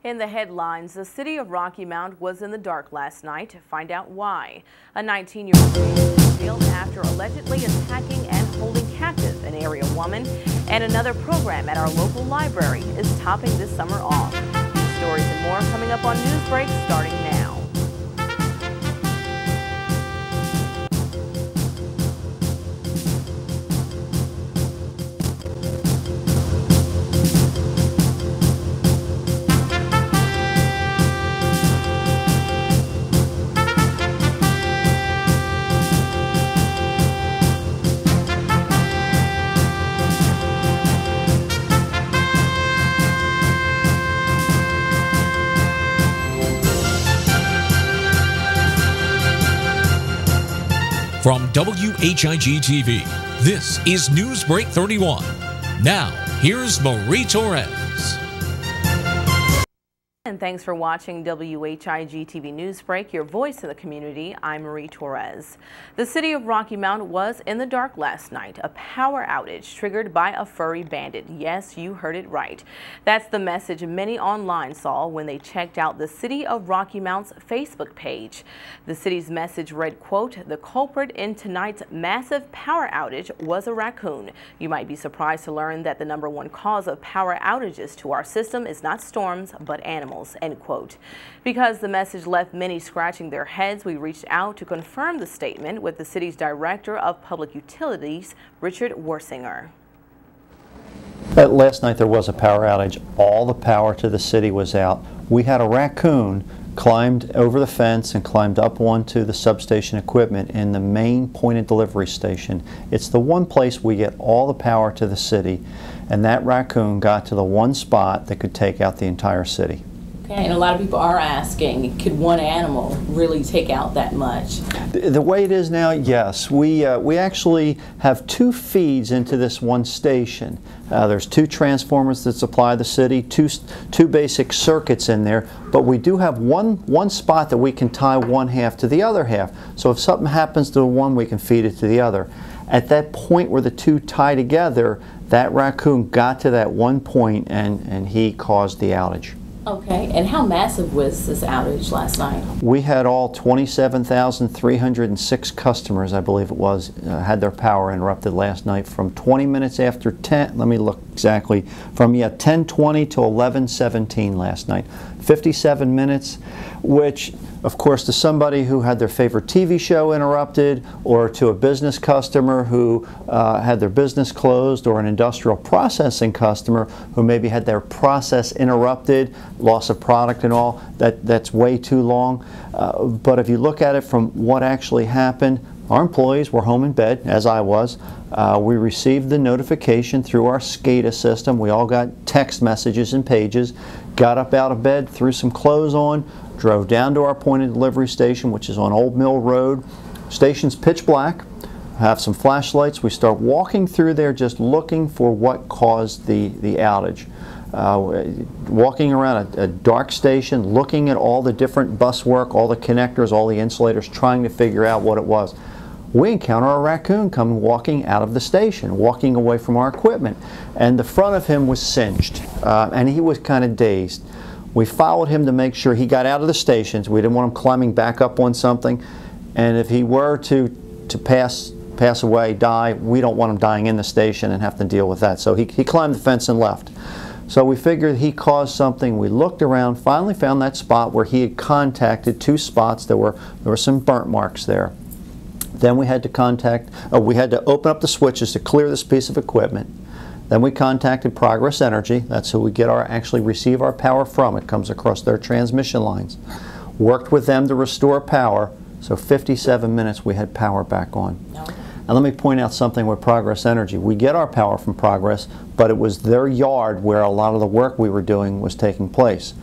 In the headlines, the city of Rocky Mount was in the dark last night. Find out why. A 19-year-old man was jailed after allegedly attacking and holding captive an area woman. And another program at our local library is topping this summer off. These stories and more coming up on NewsBreak starting now. From WHIG-TV, this is NewsBreak 31. Now, here's Marie Torres. And thanks for watching WHIG-TV Newsbreak, your voice in the community. I'm Marie Torres. The city of Rocky Mount was in the dark last night. A power outage triggered by a furry bandit. Yes, you heard it right. That's the message many online saw when they checked out the City of Rocky Mount's Facebook page. The city's message read, quote, "The culprit in tonight's massive power outage was a raccoon. You might be surprised to learn that the #1 cause of power outages to our system is not storms, but animals." End quote. Because the message left many scratching their heads, we reached out to confirm the statement with the city's Director of Public Utilities, Richard Wersinger. Last night there was a power outage. All the power to the city was out. We had a raccoon climbed over the fence and climbed up onto the substation equipment in the main point of delivery station. It's the one place we get all the power to the city, and that raccoon got to the one spot that could take out the entire city. Okay, and a lot of people are asking, could one animal really take out that much? The way it is now, yes. We actually have 2 feeds into this one station. There's 2 transformers that supply the city, two basic circuits in there, but we do have one spot that we can tie one half to the other half. So if something happens to one, we can feed it to the other. At that point where the 2 tie together, that raccoon got to that one point and he caused the outage. Okay, and how massive was this outage last night? We had all 27,306 customers, I believe it was, had their power interrupted last night from 20 minutes after 10, let me look exactly, from 10:20 to 11:17 last night. 57 minutes, which of course to somebody who had their favorite TV show interrupted, or to a business customer who had their business closed, or an industrial processing customer who maybe had their process interrupted, loss of product and all, that's way too long. But if you look at it from what actually happened, our employees were home in bed, as I was. We received the notification through our SCADA system. We all got text messages and pages, got up out of bed, threw some clothes on, drove down to our point of delivery station, which is on Old Mill Road. Station's pitch black, have some flashlights. We start walking through there just looking for what caused the outage. Walking around a dark station, looking at all the different bus work, all the connectors, all the insulators, trying to figure out what it was. We encounter a raccoon coming walking out of the station, walking away from our equipment, and the front of him was singed, and he was kind of dazed. We followed him to make sure he got out of the stations. We didn't want him climbing back up on something, and if he were to pass away, die, we don't want him dying in the station and have to deal with that. So he climbed the fence and left. So we figured he caused something. We looked around, finally found that spot where he had contacted 2 spots. There were some burnt marks there. Then we had to open up the switches to clear this piece of equipment. Then we contacted Progress Energy. That's who we actually receive our power from. It comes across their transmission lines. Worked with them to restore power. So 57 minutes we had power back on. And let me point out something with Progress Energy. We get our power from Progress, but it was their yard where a lot of the work we were doing was taking place.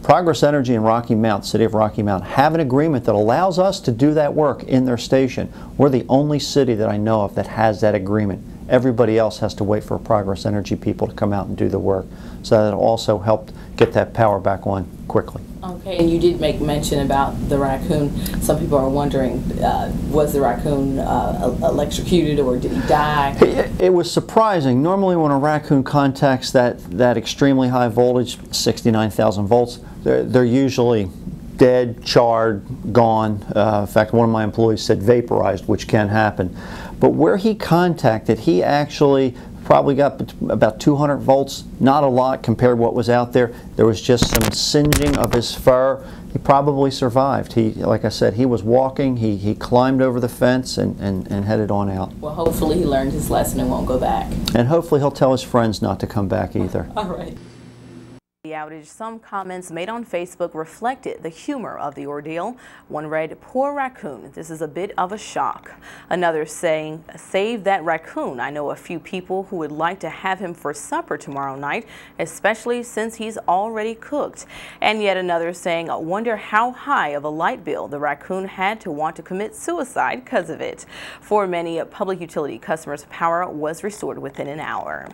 Progress Energy and Rocky Mount, City of Rocky Mount, have an agreement that allows us to do that work in their station. We're the only city that I know of that has that agreement. everybody else has to wait for Progress Energy people to come out and do the work. So that also helped get that power back on quickly. Okay, and you did make mention about the raccoon. Some people are wondering, was the raccoon electrocuted or did he die? It was surprising. Normally when a raccoon contacts that extremely high voltage, 69,000 volts, they're usually dead, charred, gone. In fact, one of my employees said vaporized, which can happen. But where he contacted, he actually probably got about 200 volts, not a lot compared to what was out there. There was just some singeing of his fur. He probably survived. Like I said, he was walking, he climbed over the fence and headed on out. Well, hopefully he learned his lesson and won't go back. And hopefully he'll tell his friends not to come back either. All right. The outage, some comments made on Facebook reflected the humor of the ordeal. One read, "Poor raccoon, this is a bit of a shock." Another saying, "Save that raccoon. I know a few people who would like to have him for supper tomorrow night, especially since he's already cooked." And yet another saying, "Wonder how high of a light bill the raccoon had to want to commit suicide because of it." For many public utility customers, power was restored within an hour.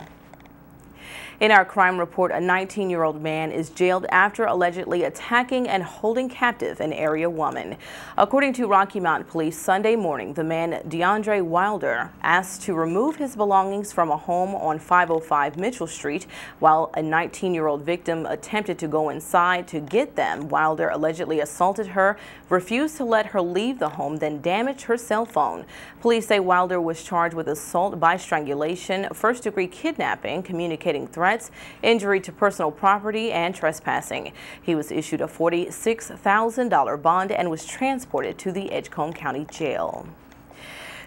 In our crime report, a 19-year-old man is jailed after allegedly attacking and holding captive an area woman. According to Rocky Mount Police, Sunday morning, the man DeAndre Wilder asked to remove his belongings from a home on 505 Mitchell Street. While a 19-year-old victim attempted to go inside to get them, Wilder allegedly assaulted her, refused to let her leave the home, then damaged her cell phone. Police say Wilder was charged with assault by strangulation, first-degree kidnapping, communicating threats, injury to personal property, and trespassing. He was issued a $46,000 bond and was transported to the Edgecombe County Jail.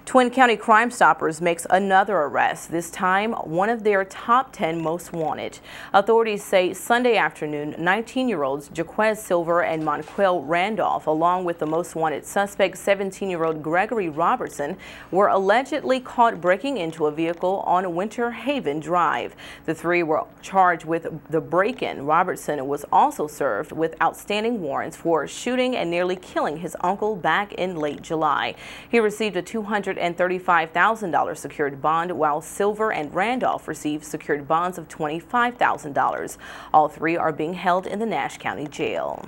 Twin County Crime Stoppers makes another arrest, this time one of their top 10 most wanted. Authorities say Sunday afternoon, 19-year-olds Jaquez Silver and Monquel Randolph, along with the most wanted suspect, 17-year-old Gregory Robertson, were allegedly caught breaking into a vehicle on Winter Haven Drive. The three were charged with the break-in. Robertson was also served with outstanding warrants for shooting and nearly killing his uncle back in late July. He received a $235,000 secured bond, while Silver and Randolph received secured bonds of $25,000. All three are being held in the Nash County Jail.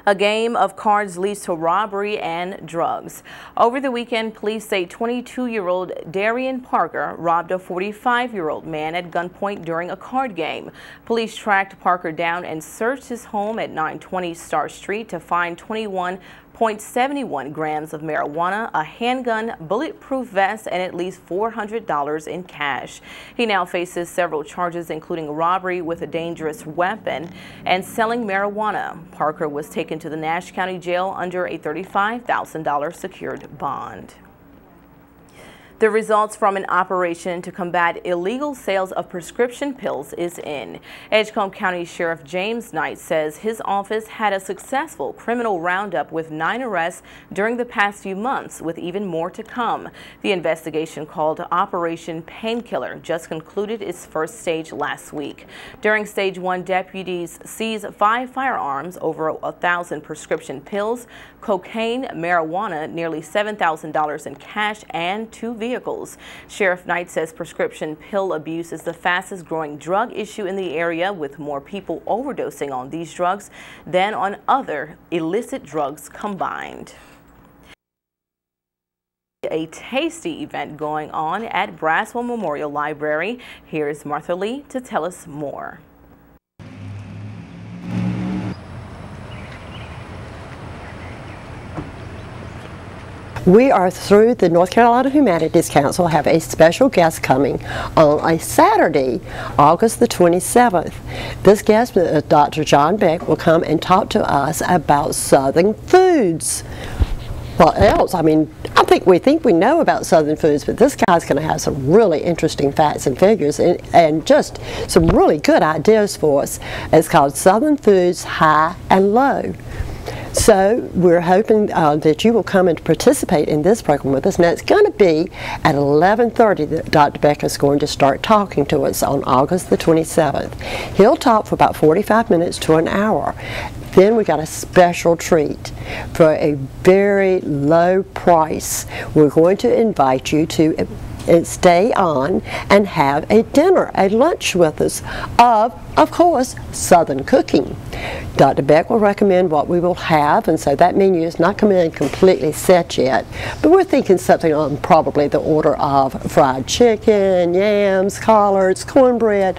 A game of cards leads to robbery and drugs. Over the weekend, police say 22-year-old Darian Parker robbed a 45-year-old man at gunpoint during a card game. Police tracked Parker down and searched his home at 920 Star Street to find 21.71 grams of marijuana, a handgun, bulletproof vest, and at least $400 in cash. He now faces several charges, including robbery with a dangerous weapon and selling marijuana. Parker was taken to the Nash County Jail under a $35,000 secured bond. The results from an operation to combat illegal sales of prescription pills is in. Edgecombe County Sheriff James Knight says his office had a successful criminal roundup with 9 arrests during the past few months, with even more to come. The investigation, called Operation Painkiller, just concluded its first stage last week. During stage 1, deputies seized 5 firearms, over 1,000 prescription pills, cocaine, marijuana, nearly $7,000 in cash, and 2 vehicles. Sheriff Knight says prescription pill abuse is the fastest growing drug issue in the area, with more people overdosing on these drugs than on other illicit drugs combined. A tasty event going on at Braswell Memorial Library. Here's Martha Lee to tell us more. We are through the North Carolina Humanities Council, have a special guest coming on a Saturday, August the 27th. This guest, Dr. John Beck, will come and talk to us about Southern foods. What else? I mean, we think we know about Southern foods, but this guy's going to have some really interesting facts and figures and just some really good ideas for us. It's called Southern Foods High and Low. So we're hoping that you will come and participate in this program with us. Now it's going to be at 11:30 that Dr. Beck is going to start talking to us on August the 27th. He'll talk for about 45 minutes to an hour. Then we got a special treat for a very low price. We're going to invite you to and stay on and have a dinner, a lunch with us of course, Southern cooking. Dr. Beck will recommend what we will have, and so that menu is not coming in completely set yet, but we're thinking something on probably the order of fried chicken, yams, collards, cornbread.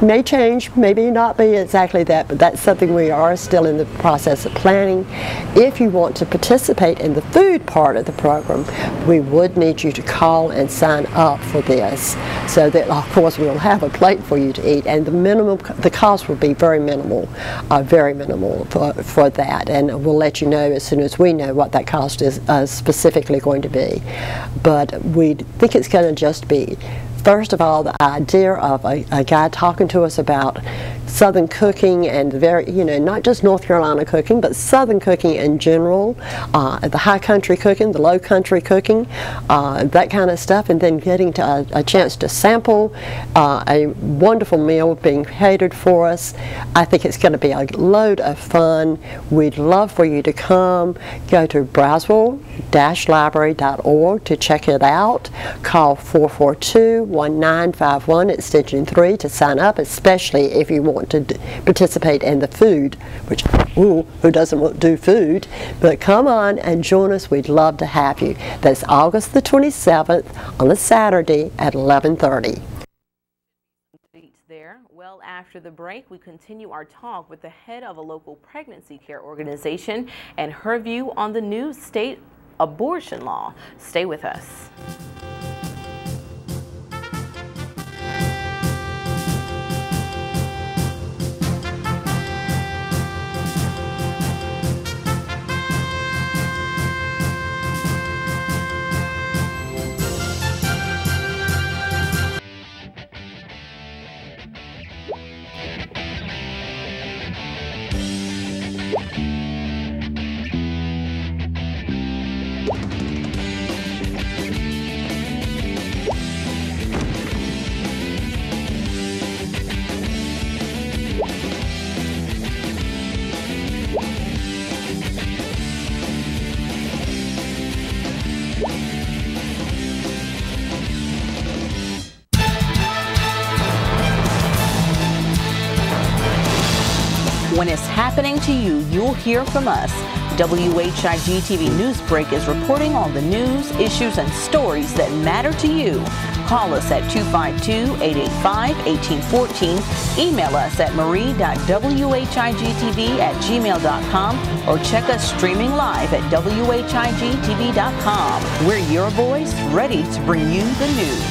May change, maybe not be exactly that, but that's something we are still in the process of planning. If you want to participate in the food part of the program, we would need you to call and sign up for this, so that of course we'll have a plate for you to eat, and the cost will be very minimal for that, and we'll let you know as soon as we know what that cost is specifically going to be. But we think it's going to just be, first of all, the idea of a guy talking to us about Southern cooking, and not just North Carolina cooking, but Southern cooking in general, the high country cooking, the low country cooking, that kind of stuff, and then getting to a chance to sample a wonderful meal being catered for us. I think it's going to be a load of fun. We'd love for you to come. Go to brownsville-library.org to check it out. Call 442-1951 extension 3 to sign up, especially if you want to participate in the food, which, who doesn't want to do food? But come on and join us. We'd love to have you. That's August the 27th on a Saturday at 11:30. There. Well, after the break, we continue our talk with the head of a local pregnancy care organization and her view on the new state abortion law. Stay with us. When it's happening to you, you'll hear from us. WHIG TV Newsbreak is reporting on the news, issues, and stories that matter to you. Call us at 252-885-1814. Email us at marie.whigtv@gmail.com or check us streaming live at whigtv.com. We're your voice, ready to bring you the news.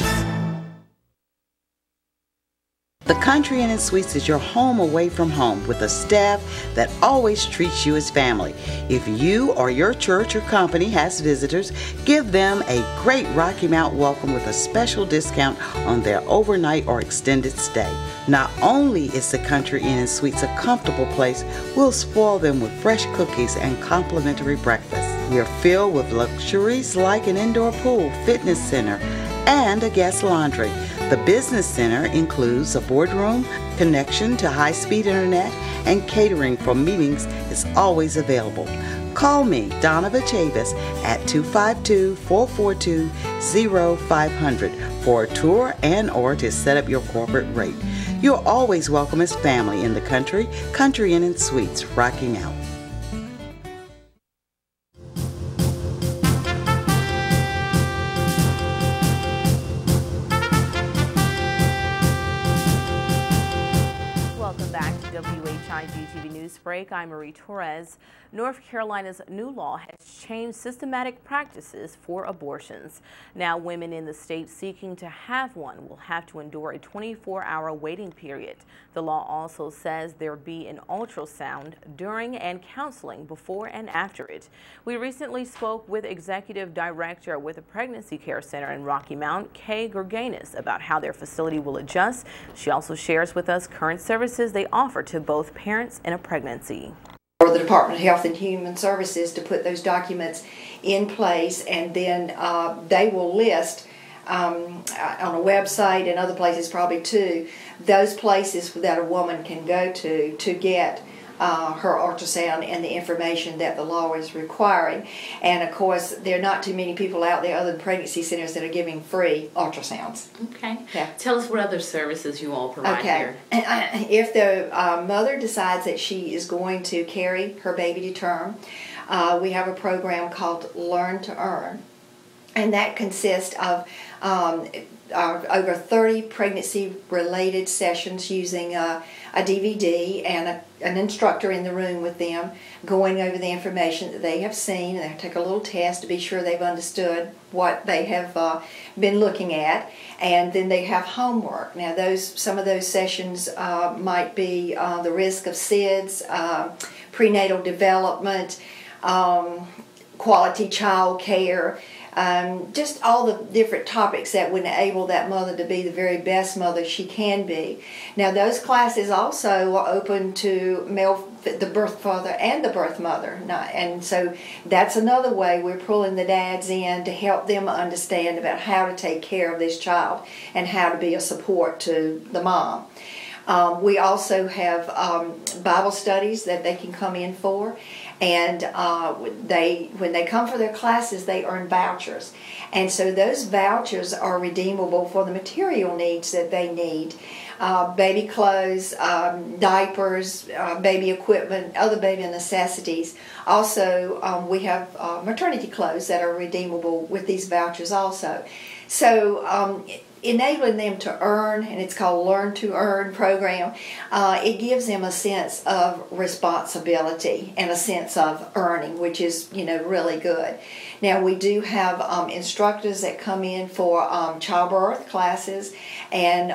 The Country Inn & Suites is your home away from home, with a staff that always treats you as family. If you or your church or company has visitors, give them a great Rocky Mount welcome with a special discount on their overnight or extended stay. Not only is the Country Inn & Suites a comfortable place, we'll spoil them with fresh cookies and complimentary breakfast. We are filled with luxuries like an indoor pool, fitness center, and a guest laundry. The Business Center includes a boardroom, connection to high-speed internet, and catering for meetings is always available. Call me, Donna Chavis, at 252-442-0500 for a tour and or to set up your corporate rate. You're always welcome as family in the Country Inn & Suites, Rocky Mount. WHIG-TV Newsbreak. I'm Marie Torres. North Carolina's new law has changed systematic practices for abortions. Now, women in the state seeking to have one will have to endure a 24-hour waiting period. The law also says there be an ultrasound during and counseling before and after it. We recently spoke with Executive Director with the Pregnancy Care Center in Rocky Mount, Kay Gerganis, about how their facility will adjust. She also shares with us current services they offer to both parents in a pregnancy. For the Department of Health and Human Services to put those documents in place, and then they will list on a website and other places probably too, those places that a woman can go to get her ultrasound and the information that the law is requiring. And of course, there are not too many people out there other than pregnancy centers that are giving free ultrasounds. Okay. Yeah. Tell us what other services you all provide here. If the mother decides that she is going to carry her baby to term, we have a program called Learn to Earn. And that consists of over 30 pregnancy-related sessions using a DVD and an instructor in the room with them, going over the information that they have seen. They take a little test to be sure they've understood what they have been looking at, and then they have homework. Now, some of those sessions might be the risk of SIDS, prenatal development, quality child care, just all the different topics that would enable that mother to be the very best mother she can be. Now, those classes also are open to the birth father and the birth mother, and so that's another way we're pulling the dads in to help them understand about how to take care of this child and how to be a support to the mom. We also have Bible studies that they can come in for, and when they come for their classes, they earn vouchers. And so those vouchers are redeemable for the material needs that they need. Baby clothes, diapers, baby equipment, other baby necessities. Also, we have maternity clothes that are redeemable with these vouchers also. So enabling them to earn, and it's called Learn to Earn program, it gives them a sense of responsibility and a sense of earning, which is, really good. Now, we do have instructors that come in for childbirth classes and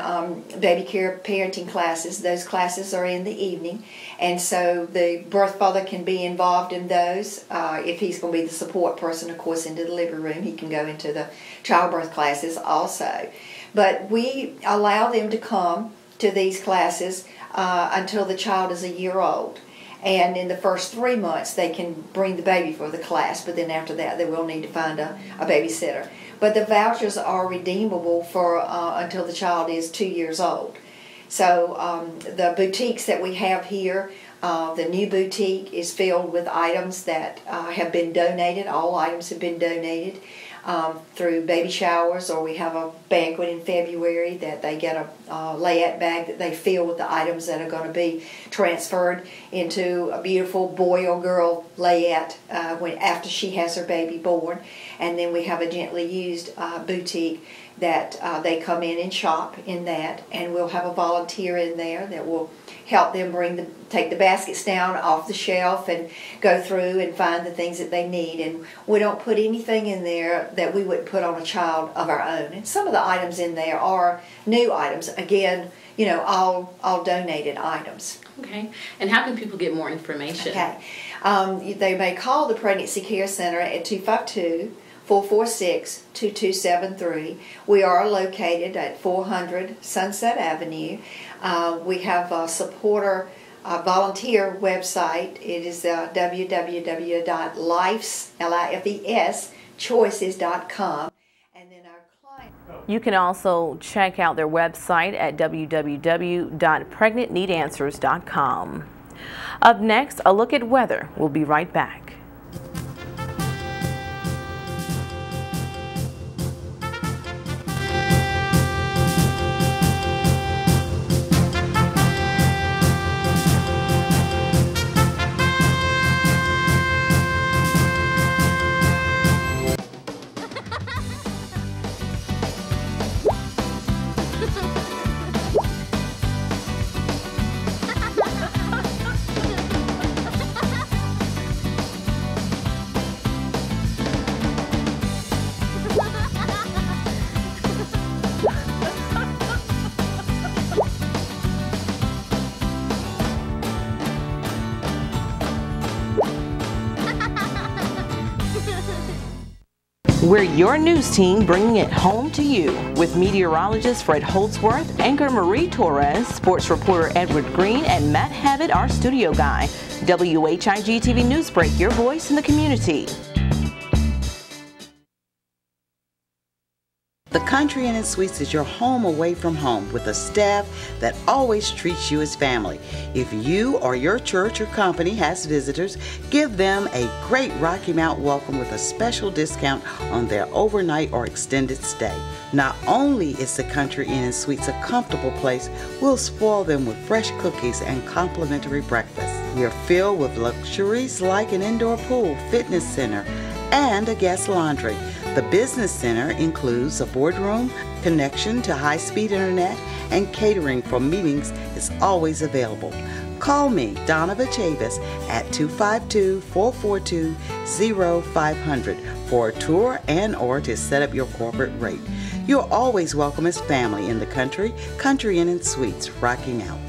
baby care parenting classes. Those classes are in the evening, and so the birth father can be involved in those. If he's going to be the support person, of course, in the delivery room, he can go into the childbirth classes also. But we allow them to come to these classes until the child is a year old. And in the first 3 months, they can bring the baby for the class, but then after that, they will need to find a babysitter. But the vouchers are redeemable for until the child is 2 years old. So the boutiques that we have here, the new boutique is filled with items that have been donated. All items have been donated through baby showers, or we have a banquet in February that they get a layette bag that they fill with the items that are going to be transferred into a beautiful boy or girl layette after she has her baby born. And then we have a gently used boutique that they come in and shop in that, and we'll have a volunteer in there that will help them take the baskets down off the shelf and go through and find the things that they need. And we don't put anything in there that we wouldn't put on a child of our own. And some of the items in there are new items. Again, all donated items. Okay. And how can people get more information? Okay. They may call the Pregnancy Care Center at 252-446-2273. We are located at 400 Sunset Avenue. We have a volunteer website. It is www.lifes.choices.com. And then our client. You can also check out their website at www.pregnantneedanswers.com. Up next, a look at weather. We'll be right back. We're your news team, bringing it home to you with meteorologist Fred Holdsworth, anchor Marie Torres, sports reporter Edward Green, and Matt Habit, our studio guy. WHIG TV Newsbreak, your voice in the community. The Country Inn & Suites is your home away from home with a staff that always treats you as family. If you or your church or company has visitors, give them a great Rocky Mount welcome with a special discount on their overnight or extended stay. Not only is the Country Inn & Suites a comfortable place, we'll spoil them with fresh cookies and complimentary breakfast. We are filled with luxuries like an indoor pool, fitness center, and a guest laundry. The business center includes a boardroom, connection to high-speed internet, and catering for meetings is always available. Call me, Donna Chavis, at 252-442-0500 for a tour and or to set up your corporate rate. You're always welcome as family in the Country Inn & Suites, Rocky Mount.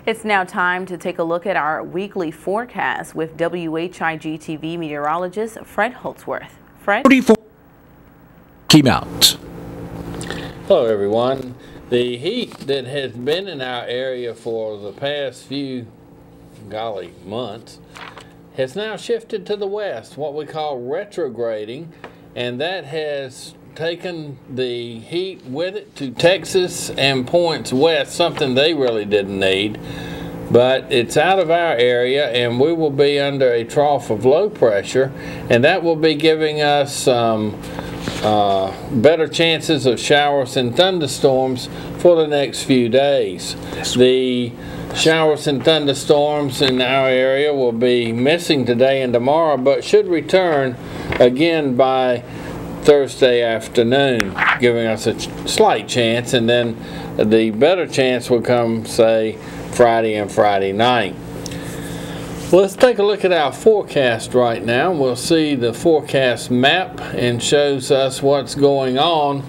It's now time to take a look at our weekly forecast with WHIG TV meteorologist Fred Holtzworth. Fred? 34 came out. Hello everyone. The heat that has been in our area for the past few, months has now shifted to the west, what we call retrograding, and that has taken the heat with it to Texas and points west, something they really didn't need. But it's out of our area and we will be under a trough of low pressure, and that will be giving us better chances of showers and thunderstorms for the next few days. The showers and thunderstorms in our area will be missing today and tomorrow, but should return again by Thursday afternoon, giving us a slight chance, and then the better chance will come, say, Friday and Friday night. Well, let's take a look at our forecast right now. We'll see the forecast map and shows us what's going on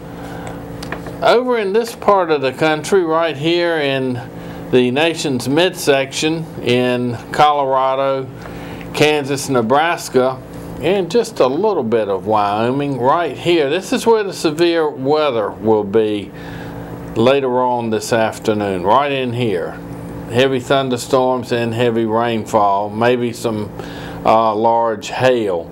over in this part of the country right here in the nation's midsection in Colorado, Kansas, Nebraska, and just a little bit of Wyoming right here. This is where the severe weather will be later on this afternoon, right in here. Heavy thunderstorms and heavy rainfall, maybe some large hail.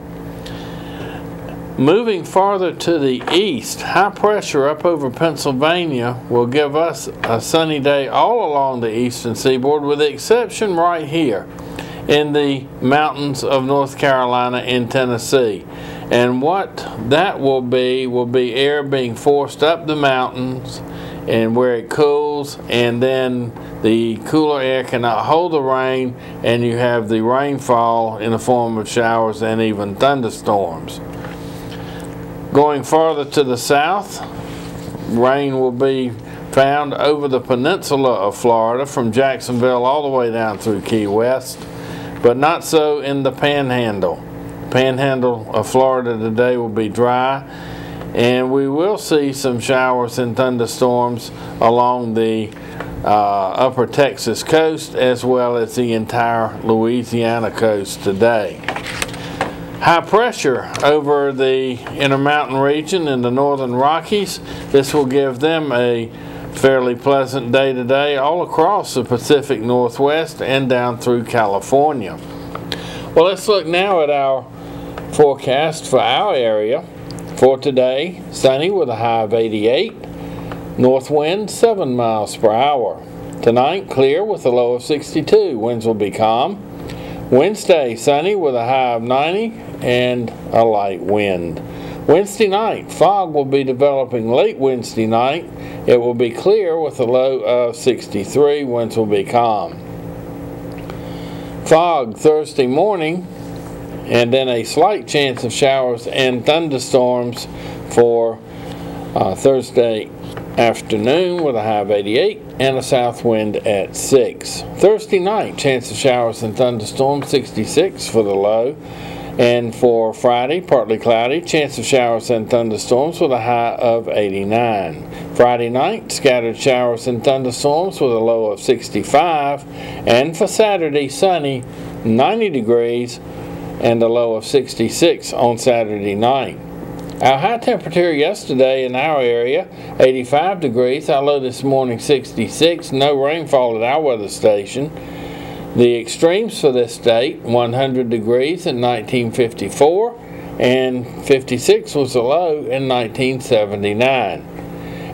Moving farther to the east, high pressure up over Pennsylvania will give us a sunny day all along the eastern seaboard, with the exception right here in the mountains of North Carolina and Tennessee. And what that will be air being forced up the mountains and where it cools, and then the cooler air cannot hold the rain, and you have the rainfall in the form of showers and even thunderstorms. Going farther to the south, rain will be found over the peninsula of Florida from Jacksonville all the way down through Key West, but not so in the Panhandle. Panhandle of Florida today will be dry, and we will see some showers and thunderstorms along the upper Texas coast as well as the entire Louisiana coast today. High pressure over the Intermountain region in the northern Rockies. This will give them a fairly pleasant day today all across the Pacific Northwest and down through California. Well, let's look now at our forecast for our area. For today, sunny with a high of 88, north wind 7 miles per hour. Tonight, clear with a low of 62, winds will be calm. Wednesday, sunny with a high of 90 and a light wind. Wednesday night, fog will be developing late Wednesday night. It will be clear with a low of 63, winds will be calm. Fog Thursday morning, and then a slight chance of showers and thunderstorms for Thursday afternoon with a high of 88 and a south wind at 6. Thursday night, chance of showers and thunderstorms, 66 for the low. And for Friday, partly cloudy, chance of showers and thunderstorms with a high of 89. Friday night, scattered showers and thunderstorms with a low of 65. And for Saturday, sunny, 90 degrees and a low of 66 on Saturday night. Our high temperature yesterday in our area, 85 degrees. Our low this morning, 66. No rainfall at our weather station. The extremes for this date, 100 degrees in 1954, and 56 was the low in 1979.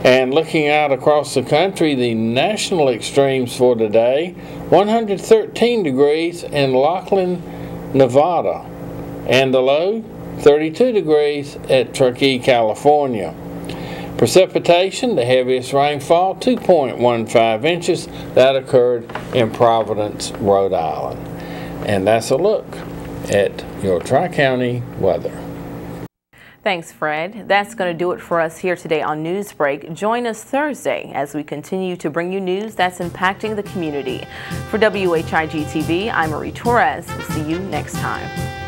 And looking out across the country, the national extremes for today, 113 degrees in Laughlin, Nevada, and the low, 32 degrees at Truckee, California. Precipitation, the heaviest rainfall, 2.15 inches. That occurred in Providence, Rhode Island. And that's a look at your Tri-County weather. Thanks, Fred. That's going to do it for us here today on Newsbreak. Join us Thursday as we continue to bring you news that's impacting the community. For WHIG TV, I'm Marie Torres. We'll see you next time.